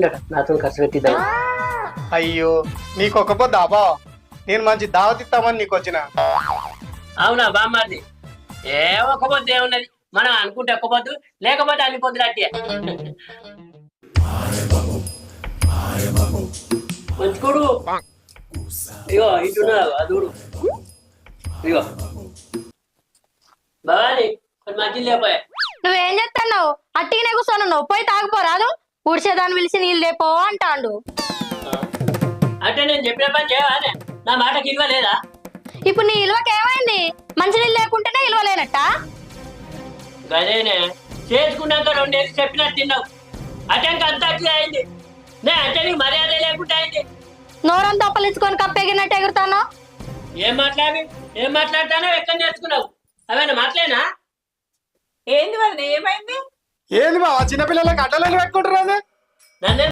నాతో ఖర్చు పెట్టిద్దాం. అయ్యో నీకు ఒక పొద్దు అబా నేను మంచి దావత్ ఇస్తామని నీకు వచ్చిన. అవునా బామ్మాది? ఏ ఒక్క పొద్దు ఏమున్నది, మనం అనుకుంటే ఒక్క పొద్దు, లేకపోతే అన్ని పొద్దులు అట్టే. మంచుకోడు ఇగో ఇటున్నావు అదుడు. ఇగో భవాని కొంచెం మంచిది లేపోయా. నువ్వేం చేస్తున్నావు? అట్టిగానే కూర్చొని పోయి తాగిపోరాదు. ఊడ్చేదాన్ని పిలిచి నీళ్ళు లేపో అంటాండు. అంటే నేను చెప్పిన పని చేయవానే? నా మాటకి ఇల్వ లేదా? ఇప్పుడు నీ ఇలువకి ఏమైంది? మంచి నీళ్ళు లేకుంటేనే ఇలువలేనట్ట. గదేనే చేసుకున్నాక 2 ఏళ్ళు చెప్పినట్టు తిన్నావు. అటెంక అంత అట్లా అయింది. నే అంటే నీకు మర్యాద లేకుండా అయింది. నోరంతా పలించుకొని కప్పెగినట్టు ఎగురుతాను. ఏం మాట్లాడతానో ఎక్కడ నేర్చుకున్నావు? అవేనా మాట్లాడినా? ఏంది వదిన ఏమైంది? ఏంది బావా చిన్నపిల్లలకి అడ్డలు పెట్టుకుంటారు? నన్ను